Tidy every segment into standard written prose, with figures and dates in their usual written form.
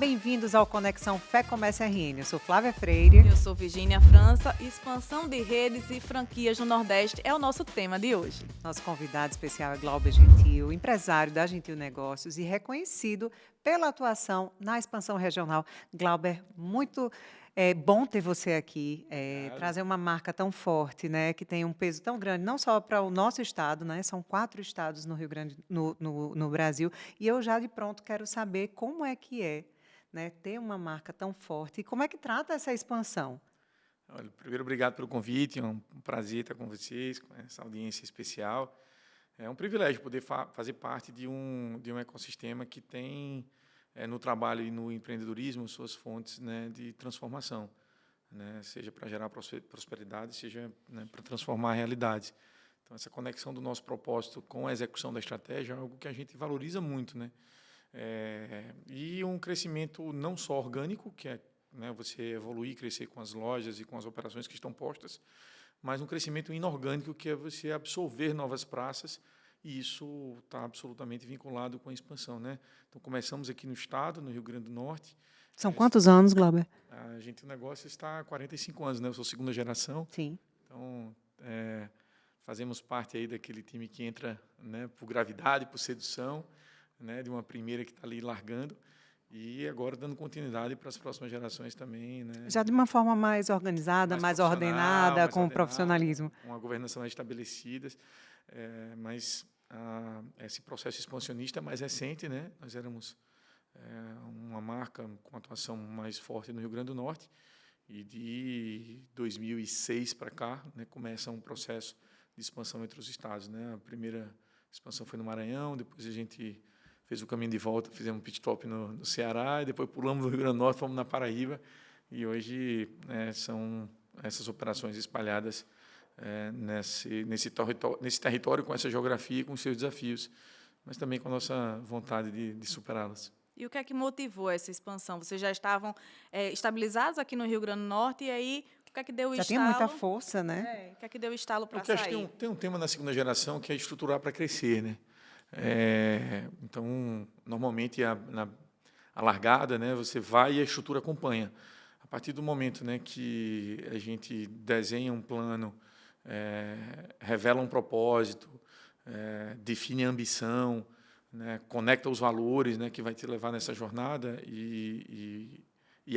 bem-vindos ao Conexão Fé Comércio RN. Eu sou Flávia Freire. Eu sou Virgínia França. Expansão de redes e franquias no Nordeste é o nosso tema de hoje. Nosso convidado especial é Glauber Gentil, empresário da Gentil Negócios e reconhecido pela atuação na expansão regional. Glauber, muito bom ter você aqui, trazer uma marca tão forte, né, que tem um peso tão grande, não só para o nosso estado, né, são 4 estados no Rio Grande, no Brasil, e eu já de pronto quero saber como é que né, ter uma marca tão forte e como é que trata essa expansão. Olha, primeiro, obrigado pelo convite, é um prazer estar com vocês, com essa audiência especial. É um privilégio poder fazer parte de um ecossistema que tem, no trabalho e no empreendedorismo, suas fontes, né, de transformação, né, seja para gerar prosperidade, seja, né, para transformar realidades. Então, essa conexão do nosso propósito com a execução da estratégia é algo que a gente valoriza muito, né? E um crescimento não só orgânico, que é, né, você evoluir, crescer com as lojas e com as operações que estão postas, mas um crescimento inorgânico, que é você absorver novas praças, e isso está absolutamente vinculado com a expansão, né? Então, começamos aqui no estado, no Rio Grande do Norte. São quantos anos, Glauber? A gente, o negócio está há 45 anos, né? Eu sou segunda geração. Sim. Então, fazemos parte aí daquele time que entra, né, por gravidade, por sedução, né, de uma primeira que está ali largando, e agora dando continuidade para as próximas gerações também, né? Já de uma forma mais organizada, mais ordenada, com profissionalismo. Com a governação mais estabelecida, mas esse processo expansionista é mais recente, né? Nós éramos uma marca com atuação mais forte no Rio Grande do Norte, e de 2006 para cá, né, começa um processo de expansão entre os estados, né? A primeira expansão foi no Maranhão, depois a gente fez o caminho de volta, fizemos um pit stop no Ceará, e depois pulamos no Rio Grande do Norte, fomos na Paraíba, e hoje são essas operações espalhadas nesse território, com essa geografia e com seus desafios, mas também com a nossa vontade de superá-las. E o que é que motivou essa expansão? Vocês já estavam estabilizados aqui no Rio Grande do Norte, e aí o que é que deu o estalo? Já tinha muita força, né? O que é que deu o estalo para Porque sair? acho que tem um tema na segunda geração que é estruturar para crescer, né? Então, normalmente, a largada, né, você vai e a estrutura acompanha. A partir do momento, né, que a gente desenha um plano, revela um propósito, define a ambição, né, conecta os valores, né, que vai te levar nessa jornada e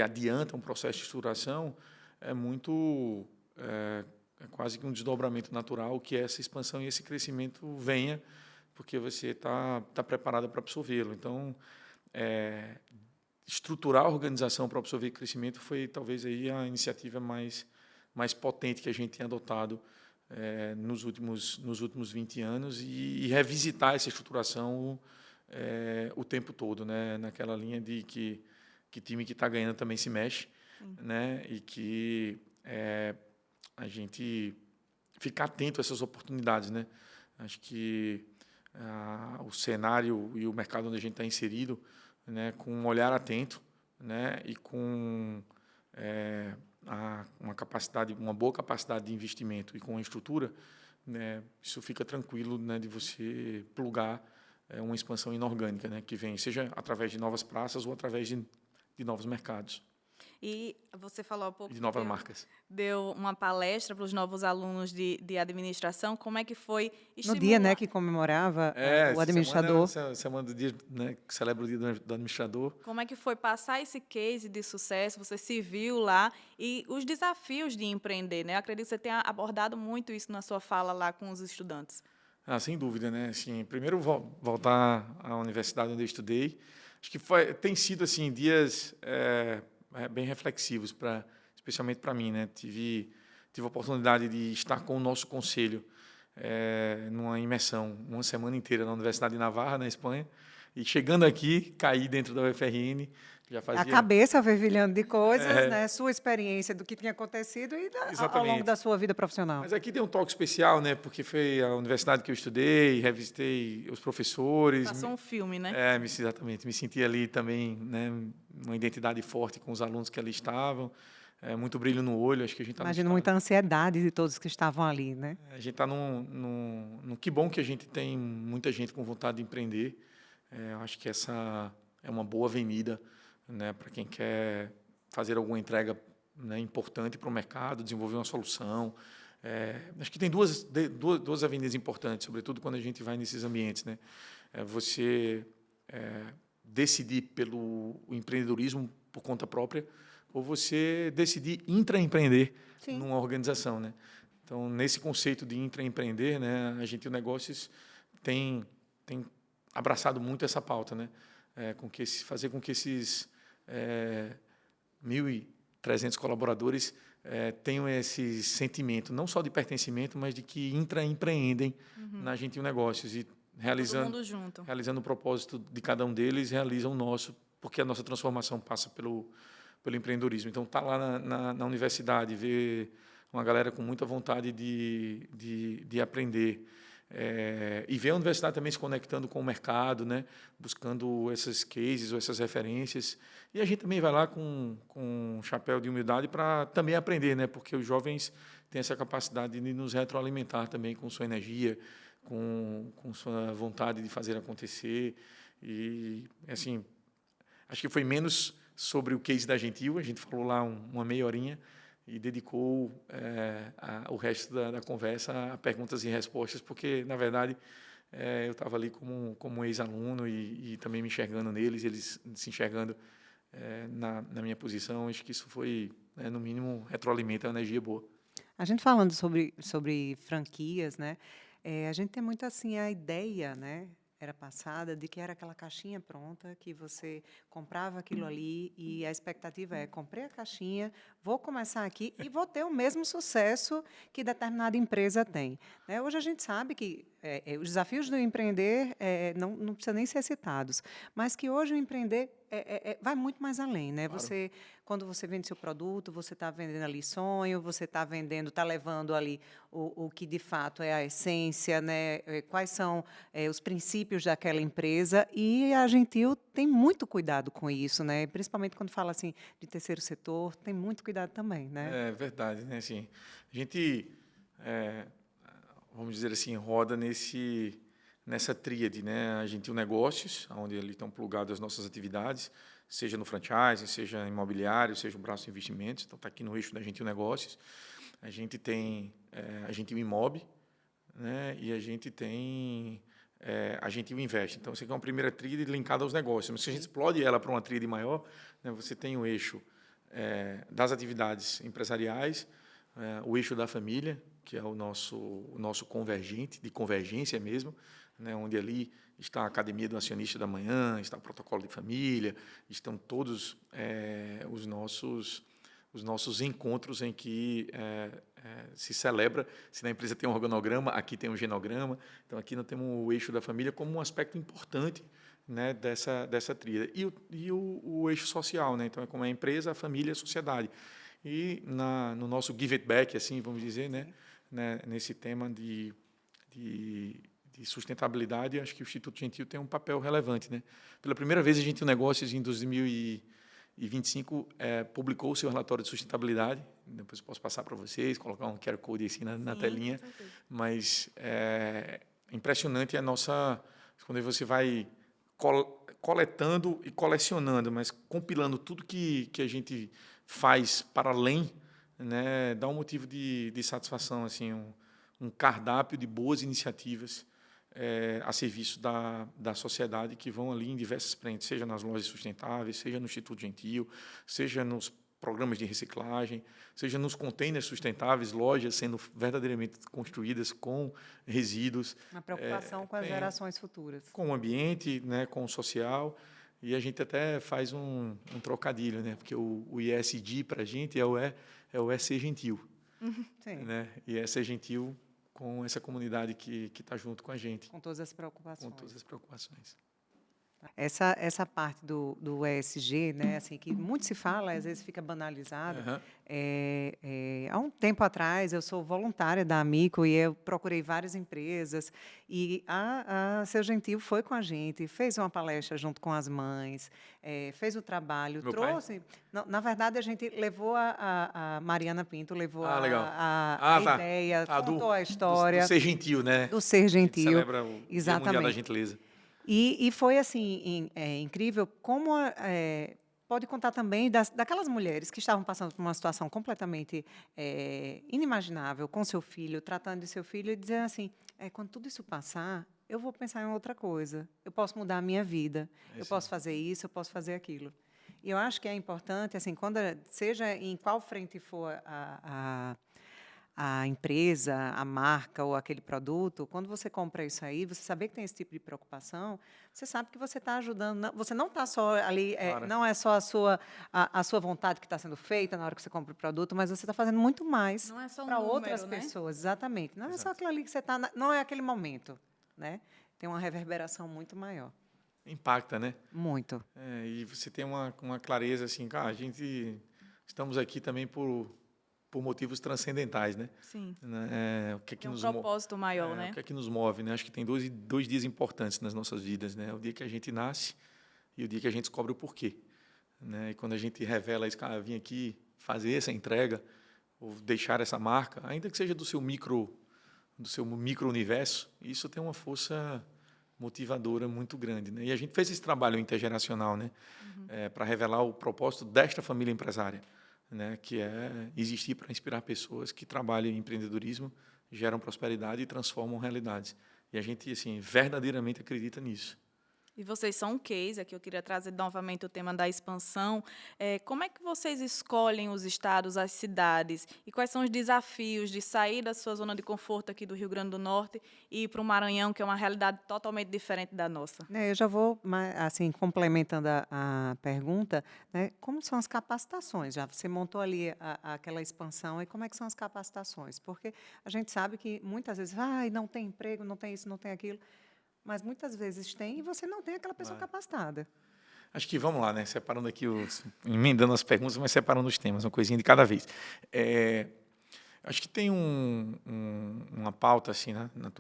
adianta um processo de estruturação, é quase que um desdobramento natural que essa expansão e esse crescimento venha, porque você está preparado para absorvê-lo. Então, estruturar a organização para absorver crescimento foi talvez aí a iniciativa mais potente que a gente tem adotado nos últimos 20 anos, e revisitar essa estruturação o tempo todo, né? Naquela linha de que time que está ganhando também se mexe, né? E que a gente ficar atento a essas oportunidades, né? Acho que o cenário e o mercado onde a gente está inserido, né, com um olhar atento, né, e com uma boa capacidade de investimento e com a estrutura, né, isso fica tranquilo, né, de você plugar uma expansão inorgânica, né, que vem, seja através de novas praças ou através de novos mercados. E você falou há pouco... De novas marcas. Deu uma palestra para os novos alunos de administração. Como é que foi estimular... No dia, né, que comemorava o administrador. Semana do dia, né, que celebra o dia do administrador. Como é que foi passar esse case de sucesso? Você se viu lá, e os desafios de empreender, né? Eu acredito que você tenha abordado muito isso na sua fala lá com os estudantes. Sem dúvida, né? Assim, primeiro, voltar à universidade onde eu estudei. Acho que tem sido assim dias bem reflexivos, especialmente para mim, né? Tive a oportunidade de estar com o nosso conselho numa imersão, uma semana inteira na Universidade de Navarra, na Espanha, e chegando aqui, caí dentro da UFRN. A cabeça fervilhando de coisas, né? Sua experiência do que tinha acontecido e ao longo da sua vida profissional. Mas aqui tem um toque especial, né? Porque foi a universidade que eu estudei, revisitei os professores. Passou um filme, né? Exatamente. Me senti ali também, né? Uma identidade forte com os alunos que ali estavam. Muito brilho no olho. Acho que a gente Imagino muita ansiedade de todos que estavam ali, né? A gente está num que bom que a gente tem muita gente com vontade de empreender. Acho que essa é uma boa avenida, né, para quem quer fazer alguma entrega, né, importante para o mercado, desenvolver uma solução. Acho que tem duas avenidas importantes, sobretudo quando a gente vai nesses ambientes, né? Você decidir pelo empreendedorismo por conta própria, ou você decidir intraempreender Sim. numa organização, né? Então, nesse conceito de intraempreender, né, a Gentil Negócios tem abraçado muito essa pauta, né? Fazer com que esses 1.300 colaboradores tenham esse sentimento, não só de pertencimento, mas de que intraempreendem na Gentil Negócios e Todo mundo junto. realizando o propósito de cada um deles, realizam o nosso, porque a nossa transformação passa pelo empreendedorismo. Então, estar lá na universidade, ver uma galera com muita vontade de aprender, e ver a universidade também se conectando com o mercado, né? Buscando esses cases ou essas referências. E a gente também vai lá com um chapéu de humildade para também aprender, né? Porque os jovens têm essa capacidade de nos retroalimentar também com sua energia, com sua vontade de fazer acontecer. E, assim, acho que foi menos sobre o case da Gentil, a gente falou lá uma meia horinha e dedicou o resto da conversa a perguntas e respostas, porque, na verdade, eu estava ali como ex-aluno e também me enxergando neles, eles se enxergando na minha posição. Acho que isso foi, no mínimo, retroalimenta a energia boa. A gente falando sobre franquias, né? A gente tem muito assim a ideia, né? Era passada de que era aquela caixinha pronta, que você comprava aquilo ali e a expectativa é: comprei a caixinha, vou começar aqui e vou ter o mesmo sucesso que determinada empresa tem, né? Hoje a gente sabe que os desafios do empreender não precisa nem ser citados, mas que hoje o empreender vai muito mais além, né? Claro. Quando você vende seu produto, você está vendendo ali sonho, você está vendendo, está levando ali o que de fato é a essência, né? Quais são os princípios daquela empresa, e a Gentil tem muito cuidado com isso, né? Principalmente quando fala assim de terceiro setor, tem muito cuidado também, né? É verdade, né? Assim, a gente, vamos dizer assim, roda nessa tríade, né? A Gentil Negócios, onde ali estão plugadas as nossas atividades, seja no franchising, seja imobiliário, seja o braço de investimentos. Então, está aqui no eixo da Gentil Negócios. A gente tem a Gentil Imob, né? E a gente tem a Gentil Invest. Então, isso aqui é uma primeira tríade linkada aos negócios. Mas se a gente explode ela para uma tríade maior, né, você tem o eixo das atividades empresariais, o eixo da família, que é o nosso convergente, de convergência mesmo, né, onde ali está a Academia do Acionista da Manhã, está o Protocolo de Família, estão todos os nossos encontros em que se celebra. Se na empresa tem um organograma, aqui tem um genograma. Então, aqui nós temos o eixo da família como um aspecto importante, né, dessa tríade. E o eixo social, né? Então, é como a empresa, a família, a sociedade. E no nosso give it back, assim, vamos dizer, né, nesse tema de sustentabilidade, acho que o Instituto Gentil tem um papel relevante, né? Pela primeira vez, a Gentil Negócios, em 2025, publicou o seu relatório de sustentabilidade. Depois eu posso passar para vocês, colocar um QR Code assim na telinha. Mas impressionante a nossa... Quando você vai coletando e colecionando, mas compilando tudo que a gente faz para além, né, dá um motivo de satisfação, assim, um cardápio de boas iniciativas a serviço da sociedade, que vão ali em diversas frentes, seja nas lojas sustentáveis, seja no Instituto Gentil, seja nos programas de reciclagem, seja nos containers sustentáveis, lojas sendo verdadeiramente construídas com resíduos. Uma preocupação com as gerações futuras. Com o ambiente, né, com o social. E a gente até faz um trocadilho, né, porque o ESG para a gente é o ser gentil. Sim. Né? E é ser gentil com essa comunidade que está junto com a gente. Com todas as preocupações. Com todas as preocupações. Essa parte do ESG, né, assim, que muito se fala, às vezes fica banalizado. Uhum. Há um tempo atrás, eu sou voluntária da Amico e eu procurei várias empresas, e a Seu Gentil foi com a gente, fez uma palestra junto com as mães, fez o trabalho, Meu trouxe... Não, na verdade, a gente levou a Mariana Pinto, levou legal. a Tá. ideia, contou a história. Do ser gentil, né? Do ser gentil. Celebra o Dia Mundial da Gentileza. E foi assim incrível como pode contar também daquelas mulheres que estavam passando por uma situação completamente inimaginável com seu filho, tratando de seu filho e dizendo assim, quando tudo isso passar, eu vou pensar em outra coisa, eu posso mudar a minha vida, eu Esse, posso fazer isso, eu posso fazer aquilo. E eu acho que é importante, assim, seja em qual frente for a empresa, a marca ou aquele produto, quando você compra isso aí, você saber que tem esse tipo de preocupação, você sabe que você está ajudando. Você não está só ali, claro, não é só a sua vontade que está sendo feita na hora que você compra o produto, mas você está fazendo muito mais Não é só um para outras número, né? pessoas, exatamente. Não é só exato. aquilo ali que você está, não é aquele momento, né? Tem uma reverberação muito maior, Impacta, né? muito. E você tem uma clareza assim, cara, a gente estamos aqui também por motivos transcendentais, né? Sim. O que é que Tem um nos propósito maior, o né? que é que nos move, né? Acho que tem dois dias importantes nas nossas vidas, né? O dia que a gente nasce e o dia que a gente descobre o porquê, né? E quando a gente revela isso, cara, eu vim aqui fazer essa entrega ou deixar essa marca, ainda que seja do seu micro universo, isso tem uma força motivadora muito grande, né? E a gente fez esse trabalho intergeracional, né? Para revelar o propósito desta família empresária, né? Que é existir para inspirar pessoas que trabalham em empreendedorismo, geram prosperidade e transformam realidades. E a gente, assim, verdadeiramente acredita nisso. E vocês são um case, aqui eu queria trazer novamente o tema da expansão. Como é que vocês escolhem os estados, as cidades? E quais são os desafios de sair da sua zona de conforto aqui do Rio Grande do Norte e ir para o Maranhão, que é uma realidade totalmente diferente da nossa? Eu já vou, assim, complementando a pergunta, né, como são as capacitações? Já você montou ali aquela expansão, e como é que são as capacitações? Porque a gente sabe que muitas vezes, não tem emprego, não tem isso, não tem aquilo, mas muitas vezes tem e você não tem aquela pessoa Claro. capacitada. Acho que vamos lá, né? Separando aqui emendando as perguntas, mas separando os temas, uma coisinha de cada vez. Acho que tem uma pauta assim, né, na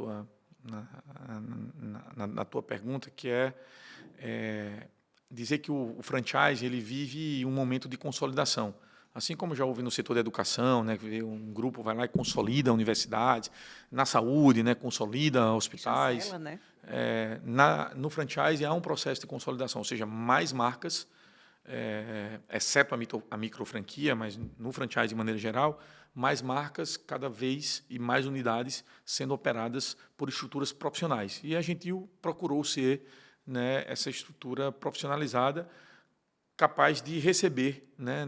tua pergunta que é dizer que o franchise ele vive um momento de consolidação. Assim como já houve no setor da educação, né, que um grupo vai lá e consolida universidades, na saúde, né, consolida hospitais. Chancela, né? No franchise há um processo de consolidação, ou seja, mais marcas, exceto a micro franquia, mas no franchise de maneira geral, mais marcas cada vez e mais unidades sendo operadas por estruturas profissionais. E a Gentil procurou ser, né, essa estrutura profissionalizada capaz de receber, né,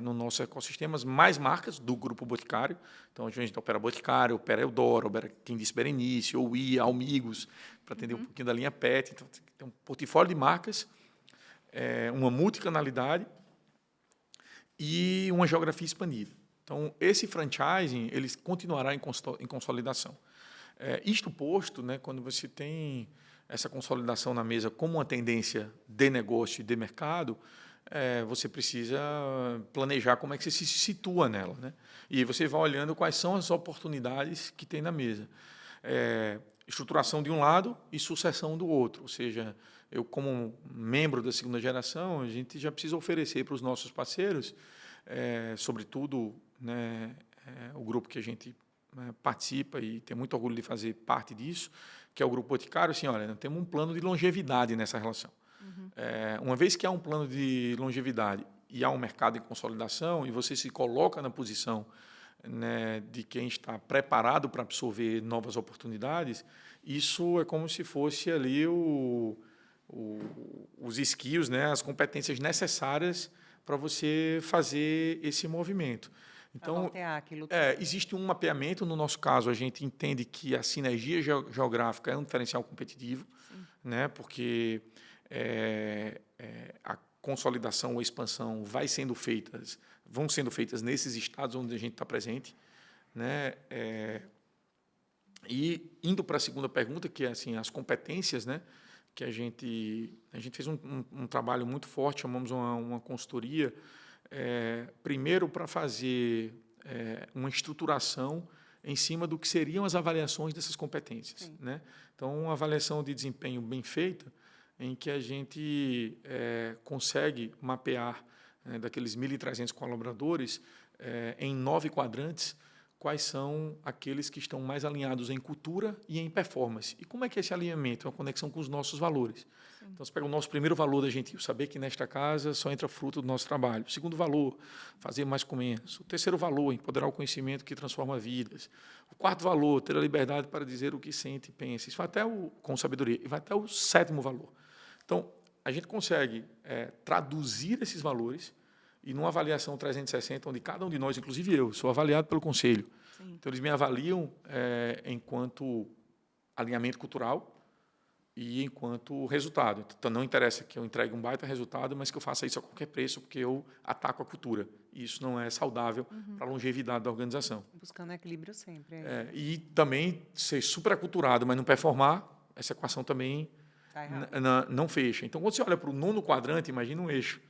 no nosso ecossistema mais marcas do Grupo Boticário. Então, a gente opera Boticário, opera Eudoro, opera Quem Disse Berenice, Ouí, Almigos, para atender um pouquinho da linha PET. Então, tem um portfólio de marcas, uma multicanalidade e uma geografia expandida. Então, esse franchising ele continuará em consolidação. Isto posto, né, quando você tem essa consolidação na mesa como uma tendência de negócio e de mercado, você precisa planejar como é que você se situa nela, né? E aí você vai olhando quais são as oportunidades que tem na mesa. Estruturação de um lado e sucessão do outro. Ou seja, eu, como membro da segunda geração, a gente já precisa oferecer para os nossos parceiros, sobretudo, né, o grupo que a gente, né, participa e tem muito orgulho de fazer parte disso, que é o Grupo Boticário, assim, olha, nós temos um plano de longevidade nessa relação. Uma vez que há um plano de longevidade e há um mercado em consolidação e você se coloca na posição, né, de quem está preparado para absorver novas oportunidades, isso é como se fosse ali os skills, né, as competências necessárias para você fazer esse movimento. Para Então, nortear aquilo. existe um mapeamento, no nosso caso, a gente entende que a sinergia geográfica é um diferencial competitivo, né, porque a consolidação ou a expansão vão sendo feitas nesses estados onde a gente está presente, né, e indo para a segunda pergunta, que é assim, as competências, né, que a gente fez um trabalho muito forte, chamamos uma consultoria, primeiro para fazer uma estruturação em cima do que seriam as avaliações dessas competências, né? Então, uma avaliação de desempenho bem feita, em que a gente consegue mapear, daqueles 1.300 colaboradores, em 9 quadrantes, quais são aqueles que estão mais alinhados em cultura e em performance. E como é que é esse alinhamento? É uma conexão com os nossos valores. Sim. Então, você pega o nosso primeiro valor da Gentil, saber que nesta casa só entra fruto do nosso trabalho. O segundo valor, fazer mais com menos. O terceiro valor, empoderar o conhecimento que transforma vidas. O quarto valor, ter a liberdade para dizer o que sente e pensa. Isso vai até com sabedoria. E vai até o sétimo valor. Então, a gente consegue traduzir esses valores e numa avaliação 360, onde cada um de nós, inclusive eu, sou avaliado pelo conselho. Sim. Então, eles me avaliam enquanto alinhamento cultural e enquanto resultado. Então, não interessa que eu entregue um baita resultado, mas que eu faça isso a qualquer preço, porque eu ataco a cultura. E isso não é saudável para a longevidade da organização. Buscando equilíbrio sempre. E também ser superaculturado, mas não performar, essa equação também não fecha. Então, quando você olha para o nono quadrante, imagina um eixo,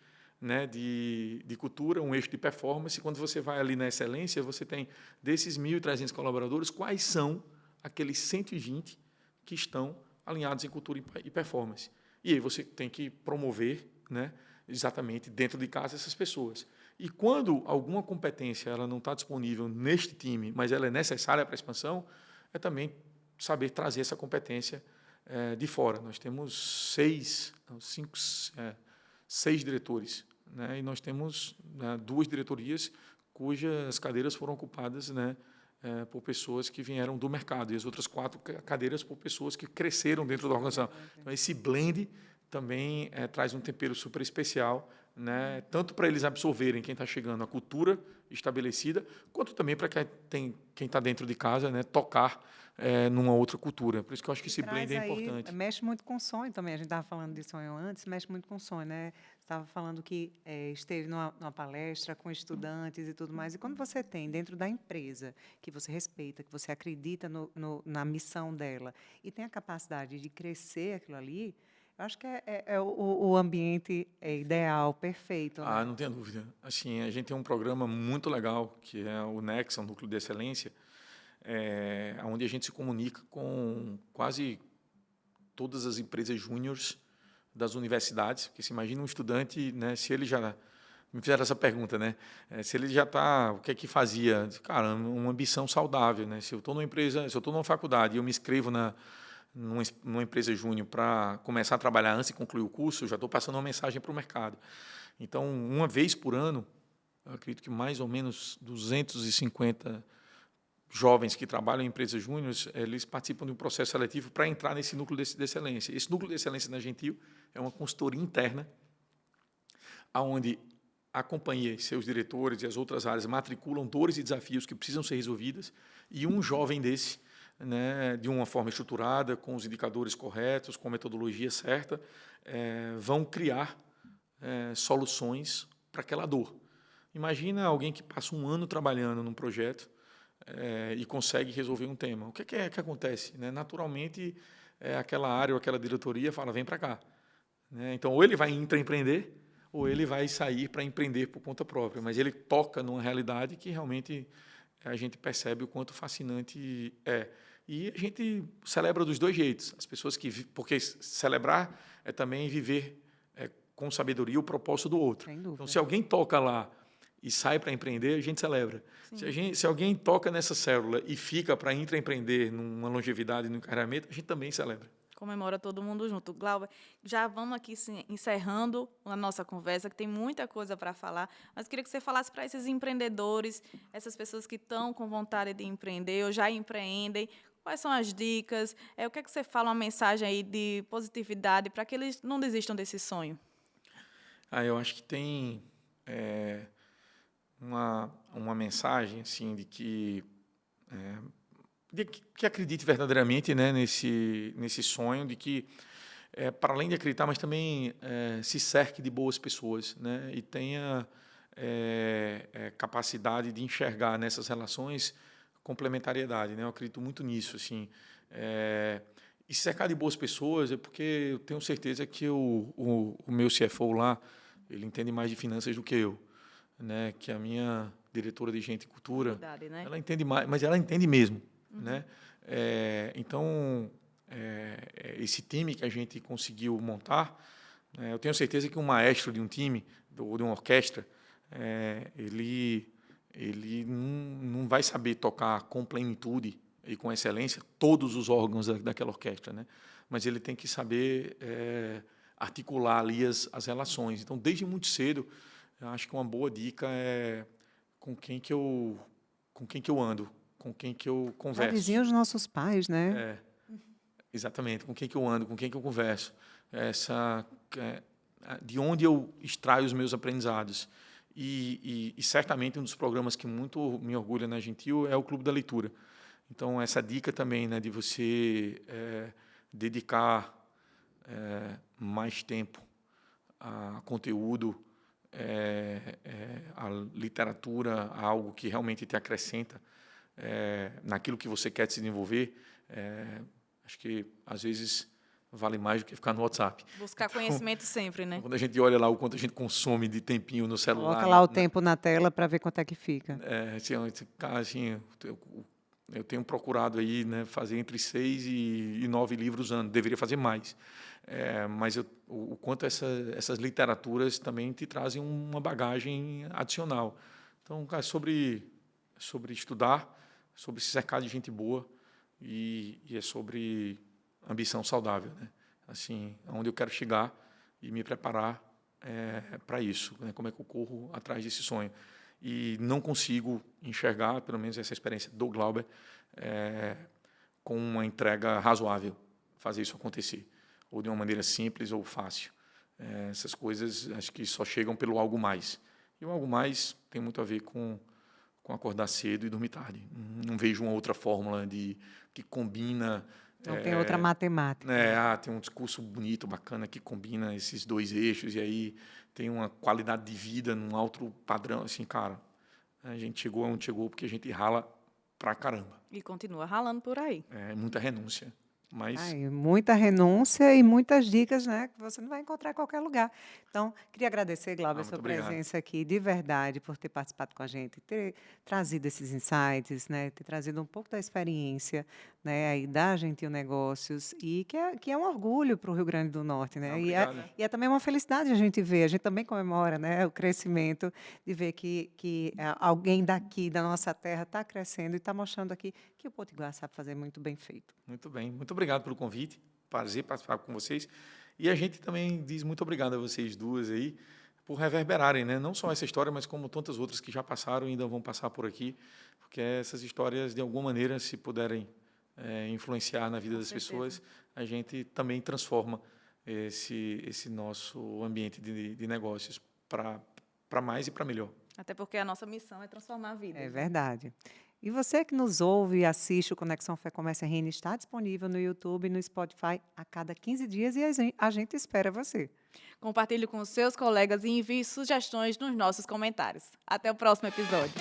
né, de cultura, um eixo de performance. Quando você vai ali na excelência, você tem, desses 1.300 colaboradores, quais são aqueles 120 que estão alinhados em cultura e performance. E aí você tem que promover, né, exatamente dentro de casa essas pessoas. E quando alguma competência ela não está disponível neste time, mas ela é necessária para a expansão, é também saber trazer essa competência de fora. Nós temos seis diretores, né? E nós temos 2 diretorias cujas cadeiras foram ocupadas, né, por pessoas que vieram do mercado, e as outras 4 cadeiras por pessoas que cresceram dentro da organização. Então, esse blend também traz um tempero super especial, né, tanto para eles absorverem quem está chegando, a cultura estabelecida, quanto também para quem está dentro de casa, né, tocar numa outra cultura. Por isso que eu acho que esse blend é importante. Mexe muito com sonho também. A gente estava falando de sonho antes, mexe muito com sonho, né? Estava falando que esteve numa palestra com estudantes e tudo mais. E quando você tem dentro da empresa, que você respeita, que você acredita na missão dela e tem a capacidade de crescer aquilo ali, eu acho que o ambiente ideal, perfeito. Né? Não tenho dúvida. Assim, a gente tem um programa muito legal, que é o Nexa, o Núcleo de Excelência, onde a gente se comunica com quase todas as empresas júniores das universidades, porque se imagina um estudante, né, se ele já... Me fizeram essa pergunta, né? Se ele já está... O que é que fazia? Cara, uma ambição saudável, né? Se eu estou numa empresa, se eu estou numa faculdade e eu me inscrevo numa empresa júnior para começar a trabalhar antes de concluir o curso, eu já estou passando uma mensagem para o mercado. Então, uma vez por ano, eu acredito que mais ou menos 250 jovens que trabalham em empresas júniores, eles participam de um processo seletivo para entrar nesse núcleo de excelência. Esse núcleo de excelência na Gentil é uma consultoria interna, onde a companhia, seus diretores e as outras áreas matriculam dores e desafios que precisam ser resolvidas, e um jovem desse, né, de uma forma estruturada, com os indicadores corretos, com a metodologia certa, vão criar soluções para aquela dor. Imagina alguém que passa um ano trabalhando num projeto e consegue resolver um tema. O que acontece? Né? Naturalmente, aquela área ou aquela diretoria fala, vem para cá. Né? Então, ou ele vai intraempreender, ou ele vai sair para empreender por conta própria. Mas ele toca numa realidade que realmente a gente percebe o quanto fascinante é. E a gente celebra dos 2 jeitos. As pessoas porque celebrar é também viver com sabedoria o propósito do outro. Então, se alguém toca lá e sai para empreender, a gente celebra. Se alguém toca nessa célula e fica para intraempreender numa longevidade, num encarregamento, a gente também celebra. Comemora todo mundo junto. Glauber, já vamos aqui encerrando a nossa conversa, que tem muita coisa para falar, mas queria que você falasse para esses empreendedores, essas pessoas que estão com vontade de empreender ou já empreendem, quais são as dicas, o que é que você fala, uma mensagem aí de positividade para que eles não desistam desse sonho? Eu acho que tem uma mensagem assim, de que acredite verdadeiramente, né, nesse sonho, de que, para além de acreditar, mas também se cerque de boas pessoas, né, e tenha capacidade de enxergar nessas relações complementariedade. Né, eu acredito muito nisso. Assim, e se cercar de boas pessoas é porque eu tenho certeza que o meu CFO lá, ele entende mais de finanças do que eu. Né, que a minha diretora de Gente e Cultura, né? Ela entende mais, mas ela entende mesmo. Né? Então, esse time que a gente conseguiu montar, eu tenho certeza que um maestro de um time, ou de uma orquestra, ele ele não vai saber tocar com plenitude e com excelência todos os órgãos daquela orquestra, né? Mas ele tem que saber articular ali as relações. Então, desde muito cedo, eu acho que uma boa dica é com quem que eu ando, com quem que eu Já converso. diziam os nossos pais, né? É, exatamente, com quem que eu ando, com quem que eu converso. De onde eu extraio os meus aprendizados. E certamente um dos programas que muito me orgulha na Gentil é o Clube da Leitura. Então, essa dica também, né, de você dedicar mais tempo a conteúdo, a literatura, a algo que realmente te acrescenta naquilo que você quer se desenvolver, acho que, às vezes, vale mais do que ficar no WhatsApp. Buscar conhecimento sempre, né? Quando a gente olha lá o quanto a gente consome de tempinho no celular... Coloca lá o tempo na tela para ver quanto é que fica. Assim, eu tenho procurado aí, né, fazer entre 6 e 9 livros ano. Deveria fazer mais. Mas o quanto essas literaturas também te trazem uma bagagem adicional. Então, cara, sobre estudar, sobre se cercar de gente boa e é sobre ambição saudável, né? Assim, aonde eu quero chegar e me preparar para isso, né? Como é que eu corro atrás desse sonho. E não consigo enxergar, pelo menos essa experiência do Glauber, com uma entrega razoável, fazer isso acontecer, ou de uma maneira simples ou fácil. Essas coisas acho que só chegam pelo algo mais. E o algo mais tem muito a ver com acordar cedo e dormir tarde. Não vejo uma outra fórmula que combina... Não tem outra matemática. Tem um discurso bonito, bacana, que combina esses dois eixos, e aí tem uma qualidade de vida num alto padrão. Assim, cara, a gente chegou onde chegou porque a gente rala pra caramba. E continua ralando por aí. Muita renúncia. Mas Muita renúncia e muitas dicas, né, que você não vai encontrar em qualquer lugar. Então, queria agradecer, Glauber, a muito sua obrigado. presença aqui, de verdade, por ter participado com a gente, ter trazido esses insights, né, ter trazido um pouco da experiência, né, aí da Gentil Negócios, e que é um orgulho para o Rio Grande do Norte, né? Obrigado. E é também uma felicidade a gente ver, a gente também comemora, né, o crescimento de ver que alguém daqui, da nossa terra, está crescendo e está mostrando aqui que o Potiguar sabe fazer muito bem feito. Muito bem. Muito obrigado pelo convite. Prazer participar com vocês. E a gente também diz muito obrigado a vocês duas aí por reverberarem, né? Não só essa história, mas como tantas outras que já passaram e ainda vão passar por aqui, porque essas histórias, de alguma maneira, se puderem influenciar na vida das pessoas, a gente também transforma esse nosso ambiente de negócios para mais e para melhor. Até porque a nossa missão é transformar vidas. É verdade. E você que nos ouve e assiste o Conexão Fé Comércio RN está disponível no YouTube e no Spotify a cada 15 dias e a gente espera você. Compartilhe com os seus colegas e envie sugestões nos nossos comentários. Até o próximo episódio.